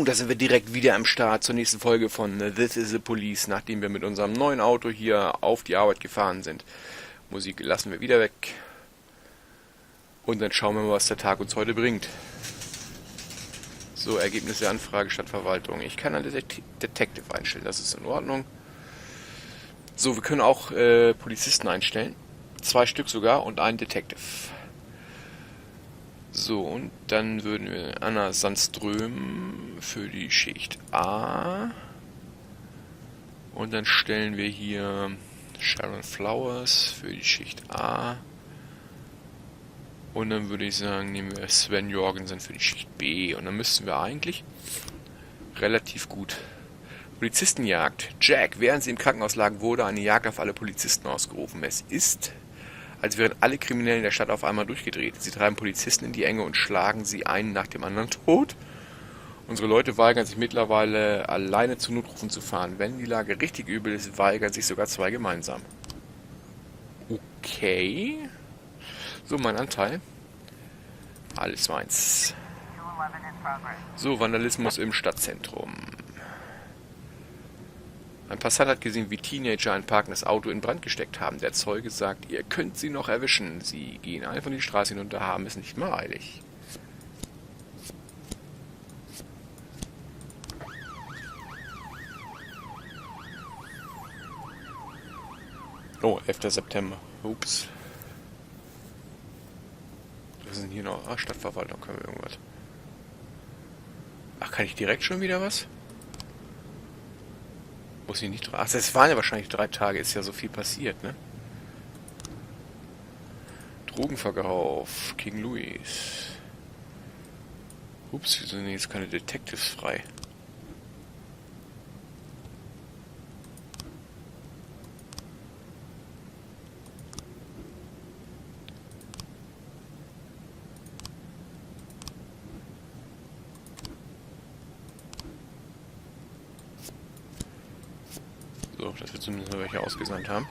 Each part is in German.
Und da sind wir direkt wieder am Start zur nächsten Folge von This is the Police, nachdem wir mit unserem neuen Auto hier auf die Arbeit gefahren sind. Musik lassen wir wieder weg. Und dann schauen wir mal, was der Tag uns heute bringt. So, Ergebnisse Anfrage Stadtverwaltung. Ich kann eine Detective einstellen, das ist in Ordnung. So, wir können auch Polizisten einstellen. 2 Stück sogar und einen Detective. So, und dann würden wir Anna Sandström für die Schicht A. Und dann stellen wir hier Sharon Flowers für die Schicht A. Und dann würde ich sagen, nehmen wir Sven Jorgensen für die Schicht B. Und dann müssten wir eigentlich relativ gut. Polizistenjagd. Jack, während sie im Krankenhaus lagen, wurde eine Jagd auf alle Polizisten ausgerufen. Es ist, als wären alle Kriminellen der Stadt auf einmal durchgedreht. Sie treiben Polizisten in die Enge und schlagen sie einen nach dem anderen tot. Unsere Leute weigern sich mittlerweile, alleine zu Notrufen zu fahren. Wenn die Lage richtig übel ist, weigern sich sogar 2 gemeinsam. Okay. So, mein Anteil. Alles meins. So, Vandalismus im Stadtzentrum. Ein Passant hat gesehen, wie Teenager ein parkendes Auto in Brand gesteckt haben. Der Zeuge sagt, ihr könnt sie noch erwischen. Sie gehen einfach die Straße hinunter, haben es nicht mal eilig. Oh, 11. September. Ups. Was ist denn hier noch? Ah, Stadtverwaltung, können wir irgendwas. Ach, kann ich direkt schon wieder was? Muss ich nicht... Ach, das waren ja wahrscheinlich 3 Tage, ist ja so viel passiert, ne? Drogenverkauf, King Louis. Ups, wieso sind jetzt keine Detectives frei? So, dass wir zumindest welche ausgesandt haben.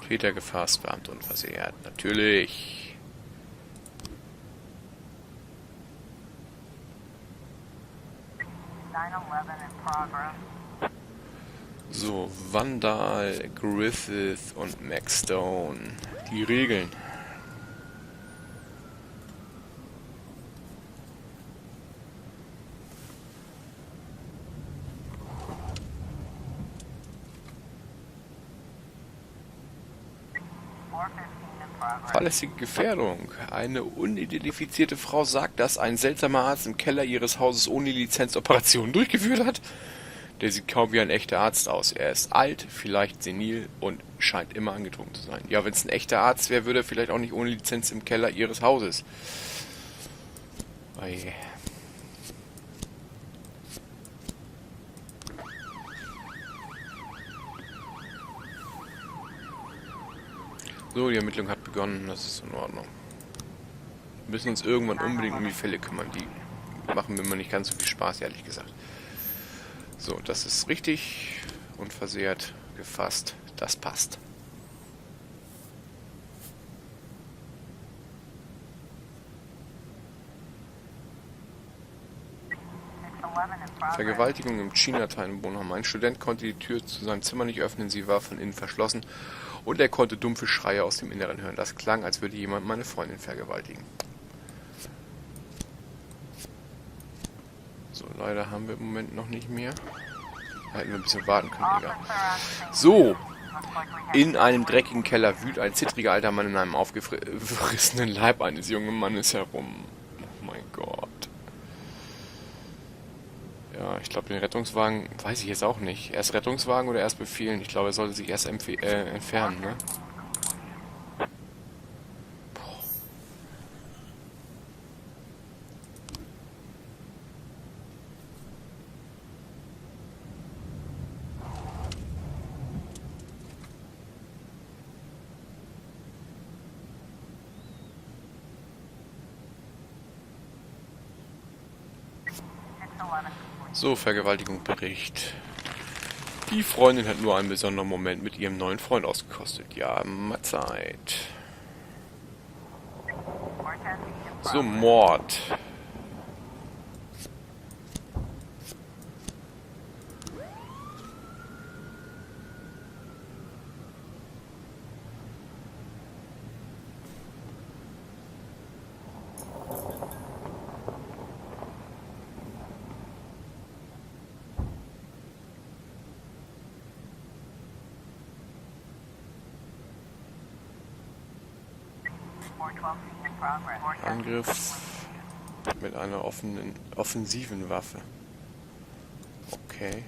Täter gefasst, Beamte unversehrt. Natürlich. So, Vandal, Griffith und Max Stone. Die Regeln. Fahrlässige Gefährdung. Eine unidentifizierte Frau sagt, dass ein seltsamer Arzt im Keller ihres Hauses ohne Lizenz Operationen durchgeführt hat. Der sieht kaum wie ein echter Arzt aus. Er ist alt, vielleicht senil und scheint immer angetrunken zu sein. Ja, wenn es ein echter Arzt wäre, würde er vielleicht auch nicht ohne Lizenz im Keller ihres Hauses. Oje. So, die Ermittlung hat begonnen, das ist in Ordnung. Wir müssen uns irgendwann unbedingt um die Fälle kümmern, die machen mir immer nicht ganz so viel Spaß, ehrlich gesagt. So, das ist richtig, unversehrt, gefasst, das passt. Vergewaltigung im Chinatown-Wohnheim. Ein Student konnte die Tür zu seinem Zimmer nicht öffnen, sie war von innen verschlossen und er konnte dumpfe Schreie aus dem Inneren hören. Das klang, als würde jemand meine Freundin vergewaltigen. So, leider haben wir im Moment noch nicht mehr. Da hätten wir ein bisschen warten können, egal. So, in einem dreckigen Keller wühlt ein zittriger alter Mann in einem aufgerissenen Leib eines jungen Mannes herum. Oh mein Gott. Ja, ich glaube, den Rettungswagen, weiß ich jetzt auch nicht. Erst Rettungswagen oder erst befehlen? Ich glaube, er sollte sich erst entfernen, ne? So, Vergewaltigungsbericht. Die Freundin hat nur einen besonderen Moment mit ihrem neuen Freund ausgekostet. Ja, Mahlzeit. So, Mord. Angriff mit einer offensiven Waffe. Okay.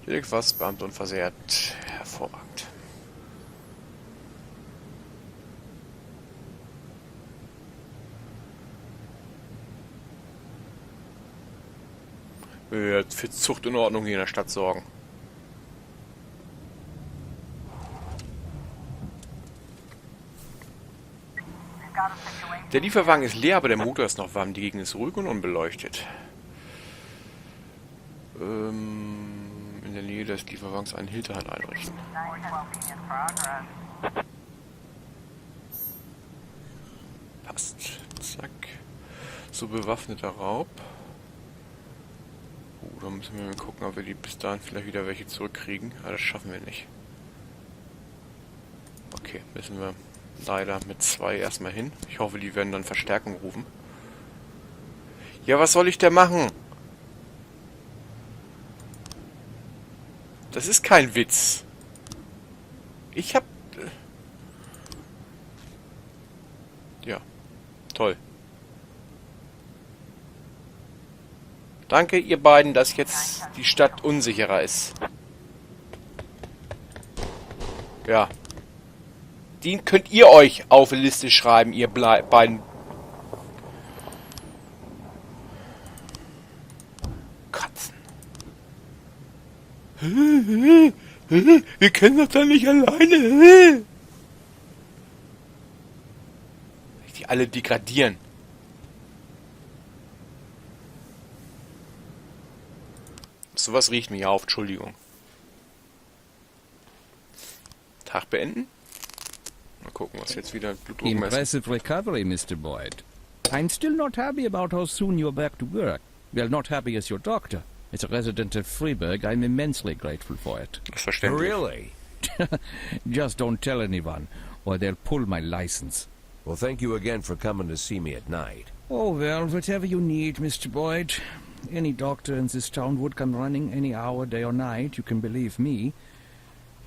Direkt was, Beamte unversehrt. Hervorragend. Für Zucht und Ordnung hier in der Stadt sorgen. Der Lieferwagen ist leer, aber der Motor ist noch warm. Die Gegend ist ruhig und unbeleuchtet. In der Nähe des Lieferwagens einen Hinterhalt einrichten. Passt. Zack. So, bewaffneter Raub. Da müssen wir mal gucken, ob wir die bis dahin vielleicht wieder welche zurückkriegen. Aber das schaffen wir nicht. Okay, müssen wir leider mit 2 erstmal hin. Ich hoffe, die werden dann Verstärkung rufen. Ja, was soll ich denn machen? Das ist kein Witz. Ich hab... Ja, toll. Danke, ihr beiden, dass jetzt die Stadt unsicherer ist. Ja. Den könnt ihr euch auf die Liste schreiben, ihr beiden. Katzen. Wir können doch da nicht alleine. Die alle degradieren. Sowas riecht mich auf, Entschuldigung. Tag beenden. Mal gucken, was jetzt wieder Blutdruck messen. Impressive recovery, Mr. Boyd. I'm still not happy about how soon you're back to work. Well, not happy as your doctor. As a resident of Freiburg, I'm immensely grateful for it. Das ist verständlich. Really? Just don't tell anyone, or they'll pull my license. Well, thank you again for coming to see me at night. Oh, well, whatever you need, Mr. Boyd. Any doctor in this town would come running any hour, day or night, you can believe me.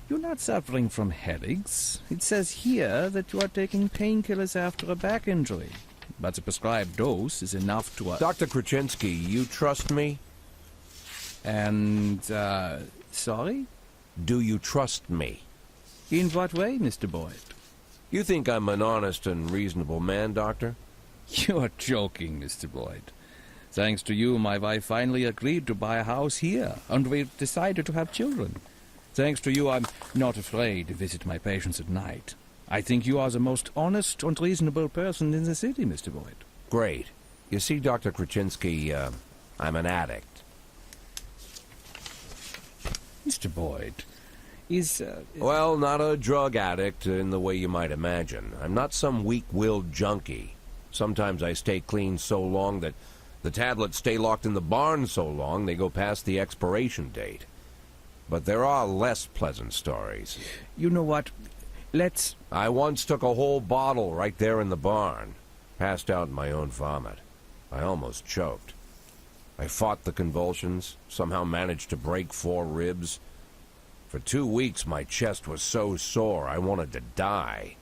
You're not suffering from headaches. It says here that you are taking painkillers after a back injury. But the prescribed dose is enough to... Dr. Kraczynski, you trust me? And, sorry? Do you trust me? In what way, Mr. Boyd? You think I'm an honest and reasonable man, Doctor? You're joking, Mr. Boyd. Thanks to you, my wife finally agreed to buy a house here, and we've decided to have children. Thanks to you, I'm not afraid to visit my patients at night. I think you are the most honest and reasonable person in the city, Mr. Boyd. Great. You see, Dr. Kraczynski, I'm an addict. Mr. Boyd, is... Well, not a drug addict in the way you might imagine. I'm not some weak-willed junkie. Sometimes I stay clean so long that the tablets stay locked in the barn so long they go past the expiration date. But there are less pleasant stories. You know what? Let's... I once took a whole bottle right there in the barn. Passed out in my own vomit. I almost choked. I fought the convulsions, somehow managed to break 4 ribs. For 2 weeks my chest was so sore I wanted to die.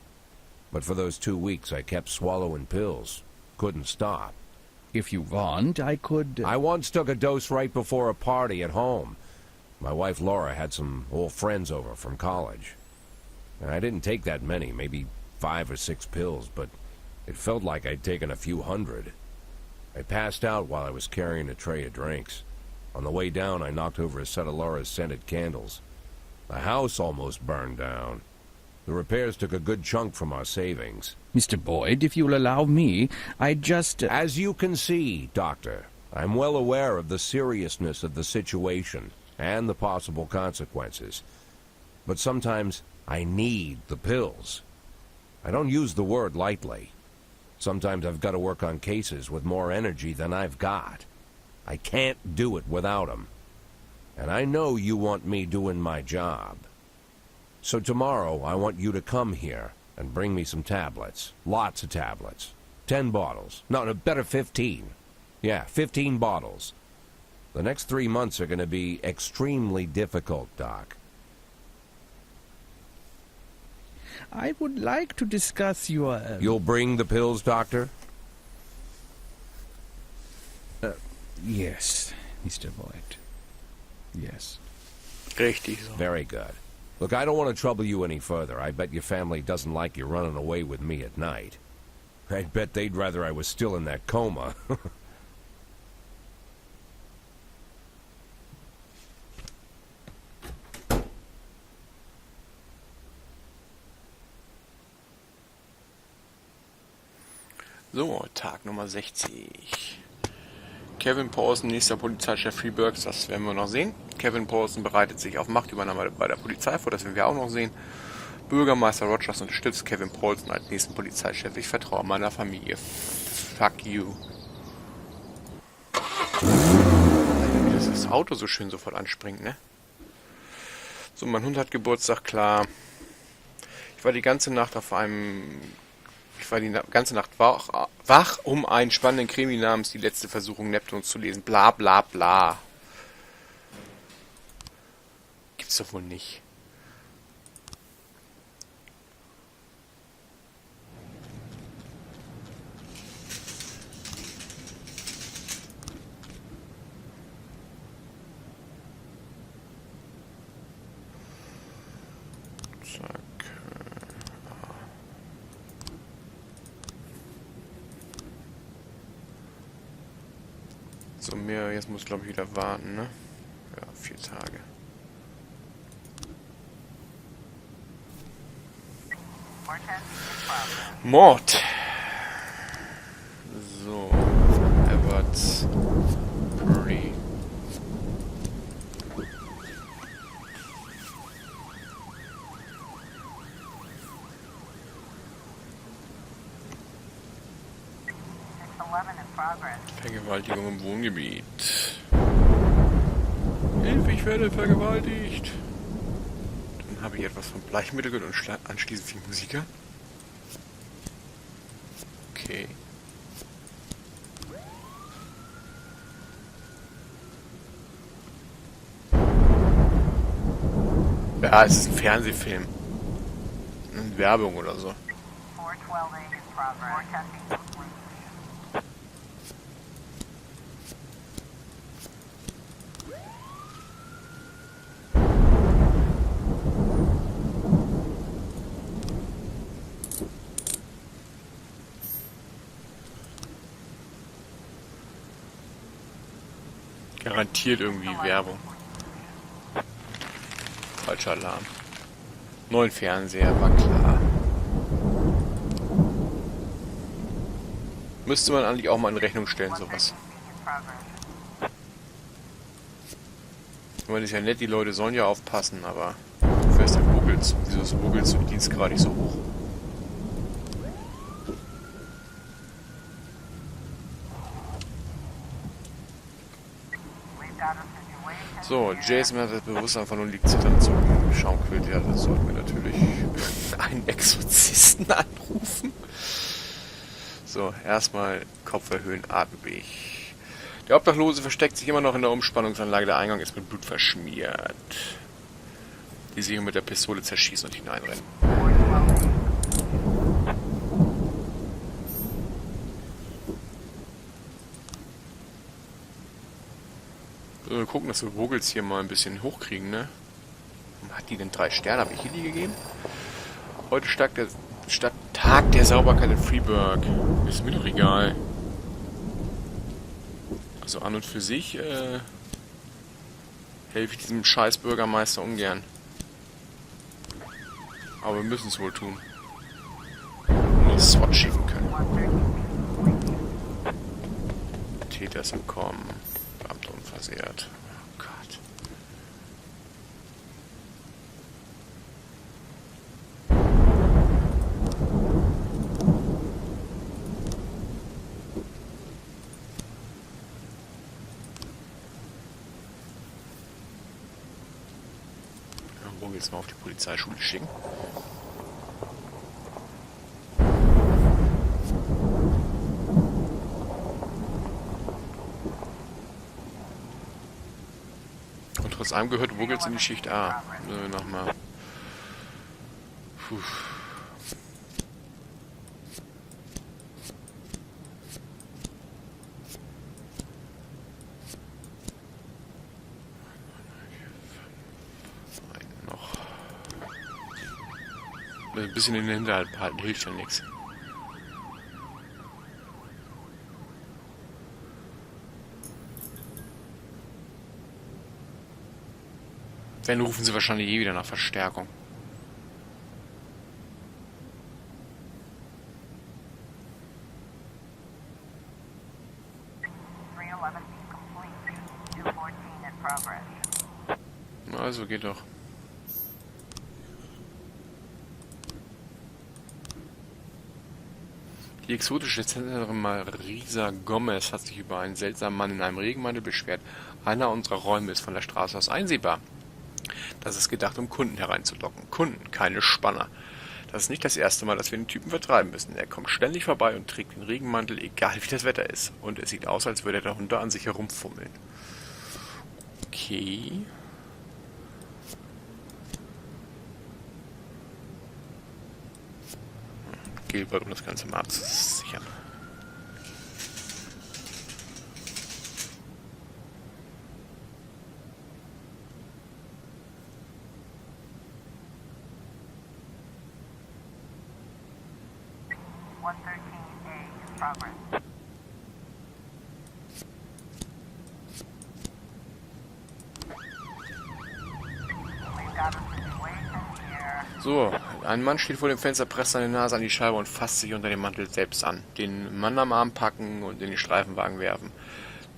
But for those 2 weeks I kept swallowing pills. Couldn't stop. If you want, I could... I once took a dose right before a party at home. My wife Laura had some old friends over from college. And I didn't take that many, maybe 5 or 6 pills, but it felt like I'd taken a few hundred. I passed out while I was carrying a tray of drinks. On the way down, I knocked over a set of Laura's scented candles. The house almost burned down. The repairs took a good chunk from our savings. Mr. Boyd, if you'll allow me, I just... As you can see, Doctor, I'm well aware of the seriousness of the situation and the possible consequences. But sometimes I need the pills. I don't use the word lightly. Sometimes I've got to work on cases with more energy than I've got. I can't do it without 'em. And I know you want me doing my job. So tomorrow I want you to come here and bring me some tablets. Lots of tablets. 10 bottles. No, better 15. Yeah, 15 bottles. The next 3 months are going to be extremely difficult, Doc. I would like to discuss your... You'll bring the pills, Doctor? Yes, Mr. Boyd. Yes. Richtig so. Very good. Look, I don't want to trouble you any further. I bet your family doesn't like you running away with me at night. I'd bet they'd rather I was still in that coma. So, Tag Nummer 60. Kevin Paulson, nächster Polizeichef Freeburgs, das werden wir noch sehen. Kevin Paulson bereitet sich auf Machtübernahme bei der Polizei vor, das werden wir auch noch sehen. Bürgermeister Rogers unterstützt Kevin Paulson als nächsten Polizeichef. Ich vertraue meiner Familie. Fuck you. Wie das Auto so schön sofort anspringt, ne? So, mein Hund hat Geburtstag, klar. Ich war die ganze Nacht wach, um einen spannenden Krimi namens Die letzte Versuchung Neptuns zu lesen. Bla bla bla. Gibt's doch wohl nicht. Zack. So, mehr, jetzt muss ich glaube ich wieder warten, ne? Ja, 4 Tage. Mord. So, Edwards. Curry. Vergewaltigung im Wohngebiet. Hilfe, ich werde vergewaltigt. Dann habe ich etwas von Bleichmittel und anschließend viel Musiker. Okay. Ja, es ist ein Fernsehfilm. Eine Werbung oder so. Garantiert irgendwie Werbung. Falscher Alarm. Neuen Fernseher, war klar. Müsste man eigentlich auch mal in Rechnung stellen, sowas. Ich meine, das ist ja nett, die Leute sollen ja aufpassen, aber dafür ist der Dienst gerade nicht so hoch. So, Jason hat das Bewusstsein verloren, liegt zitternd zurück im Schaumquilt. Ja, das sollten wir natürlich einen Exorzisten anrufen. So, erstmal Kopf erhöhen, atmen. Der Obdachlose versteckt sich immer noch in der Umspannungsanlage. Der Eingang ist mit Blut verschmiert. Die sich mit der Pistole zerschießen und hineinrennen. Wir gucken, dass wir Vogels hier mal ein bisschen hochkriegen, ne? Hat die denn 3 Sterne? Habe ich hier die gegeben? Heute Tag der Sauberkeit in Freeburg. Ist mir doch egal. Also an und für sich helfe ich diesem scheiß Bürgermeister ungern. Aber wir müssen es wohl tun. Nur SWAT schicken können. Täter ist entkommen. Beamter unversehrt. Oh Gott. Wo geht's mal auf die Polizeischule schicken? Und trotz allem gehört Wuggels in die Schicht A. Nochmal. Puh. Noch. Ein bisschen in den Hinterhalt behalten hilft ja nichts. Dann rufen sie wahrscheinlich eh wieder nach Verstärkung. Also geht doch. Die exotische Tänzerin Marisa Gomez hat sich über einen seltsamen Mann in einem Regenmantel beschwert. Einer unserer Räume ist von der Straße aus einsehbar. Das ist gedacht, um Kunden hereinzulocken. Kunden, keine Spanner. Das ist nicht das erste Mal, dass wir den Typen vertreiben müssen. Er kommt ständig vorbei und trägt den Regenmantel, egal wie das Wetter ist. Und es sieht aus, als würde der Hund da an sich herumfummeln. Okay. Gilbert, um das Ganze mal abzusichern. So, ein Mann steht vor dem Fenster, presst seine Nase an die Scheibe und fasst sich unter dem Mantel selbst an. Den Mann am Arm packen und in den Streifenwagen werfen.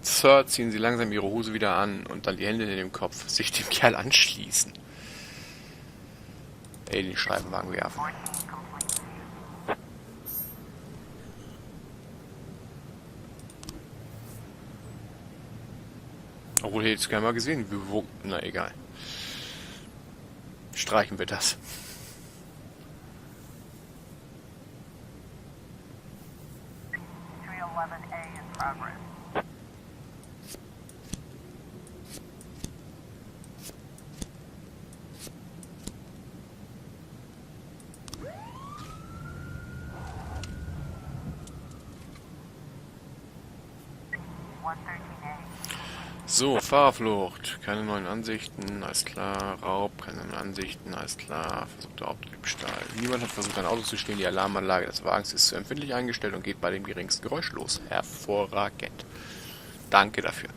Sir, ziehen sie langsam ihre Hose wieder an und dann die Hände in den Kopf, sich dem Kerl anschließen. In den Streifenwagen werfen. Obwohl, hätte ich es gerne mal gesehen. Na, egal. Streichen wir das. So, Fahrerflucht. Keine neuen Ansichten, alles klar. Raub, keine neuen Ansichten, alles klar. Versuchter Autodiebstahl. Niemand hat versucht, ein Auto zu stehlen. Die Alarmanlage des Wagens ist zu empfindlich eingestellt und geht bei dem geringsten Geräusch los. Hervorragend. Danke dafür.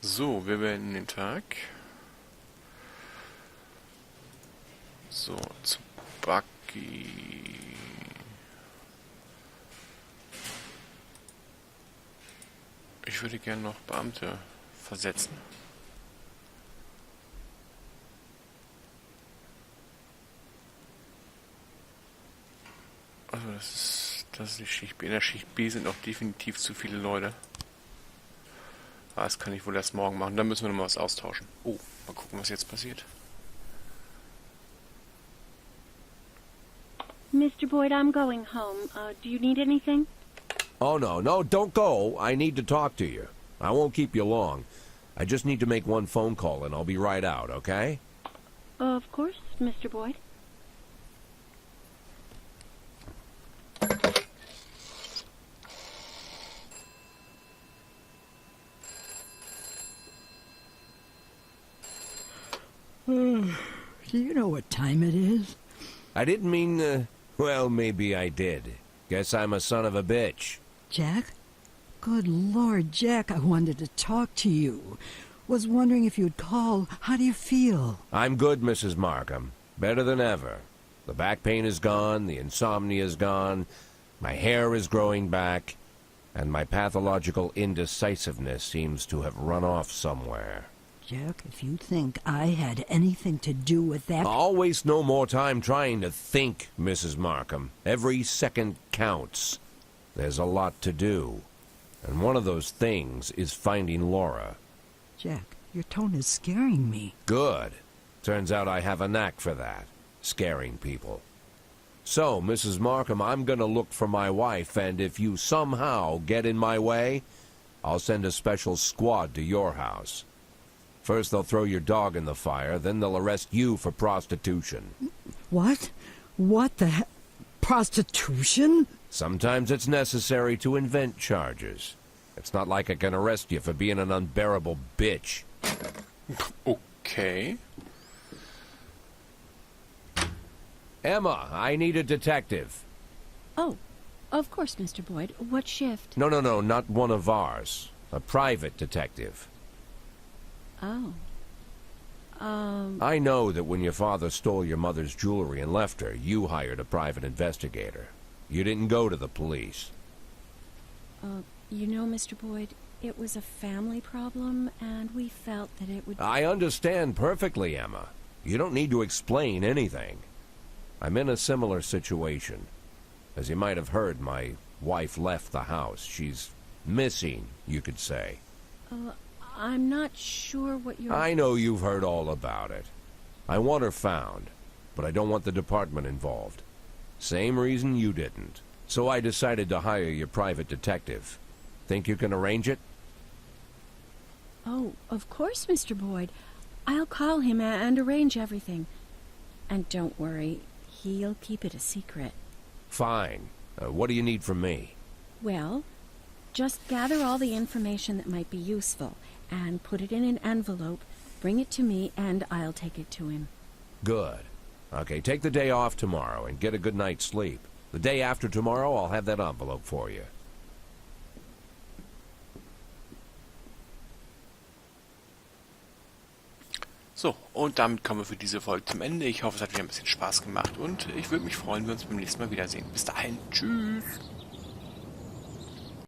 So, wir beenden den Tag. So, zu Bucky. Ich würde gerne noch Beamte versetzen. Also das ist die Schicht B. In der Schicht B sind noch definitiv zu viele Leute. Ah, das kann ich wohl erst morgen machen. Dann müssen wir nochmal was austauschen. Oh, mal gucken, was jetzt passiert. Mr. Boyd, I'm going home. Do you need anything? Oh, no, don't go. I need to talk to you. I won't keep you long. I just need to make one phone call and I'll be right out, okay? Of course, Mr. Boyd. Do you know what time it is? I didn't mean, well, maybe I did. Guess I'm a son of a bitch. Jack? Good Lord, Jack, I wanted to talk to you. Was wondering if you'd call. How do you feel? I'm good, Mrs. Markham. Better than ever. The back pain is gone, the insomnia is gone, my hair is growing back, and my pathological indecisiveness seems to have run off somewhere. Jack, if you think I had anything to do with that... I'll waste no more time trying to think, Mrs. Markham. Every second counts. There's a lot to do. And one of those things is finding Laura. Jack, your tone is scaring me. Good. Turns out I have a knack for that. Scaring people. So, Mrs. Markham, I'm gonna look for my wife, and if you somehow get in my way, I'll send a special squad to your house. First they'll throw your dog in the fire, then they'll arrest you for prostitution. What? What the prostitution? Sometimes it's necessary to invent charges. It's not like I can arrest you for being an unbearable bitch. Okay. Emma, I need a detective. Oh, of course, Mr. Boyd. What shift? No, not one of ours. A private detective. Oh. I know that when your father stole your mother's jewelry and left her, you hired a private investigator. You didn't go to the police. You know, Mr. Boyd, it was a family problem, and we felt that it would... I understand perfectly, Emma. You don't need to explain anything. I'm in a similar situation. As you might have heard, my wife left the house. She's missing, you could say. I'm not sure what you're... I know you've heard all about it. I want her found, but I don't want the department involved. Same reason you didn't. So I decided to hire your private detective. Think you can arrange it? Oh, of course, Mr. Boyd. I'll call him and arrange everything. And don't worry, he'll keep it a secret. Fine. What do you need from me? Well, just gather all the information that might be useful and put it in an envelope, bring it to me, and I'll take it to him. Good. Okay, take the day off tomorrow and get a good night's sleep. The day after tomorrow, I'll have that envelope for you. So, und damit kommen wir für diese Folge zum Ende. Ich hoffe, es hat wieder ein bisschen Spaß gemacht und ich würde mich freuen, wenn wir uns beim nächsten Mal wiedersehen. Bis dahin, tschüss!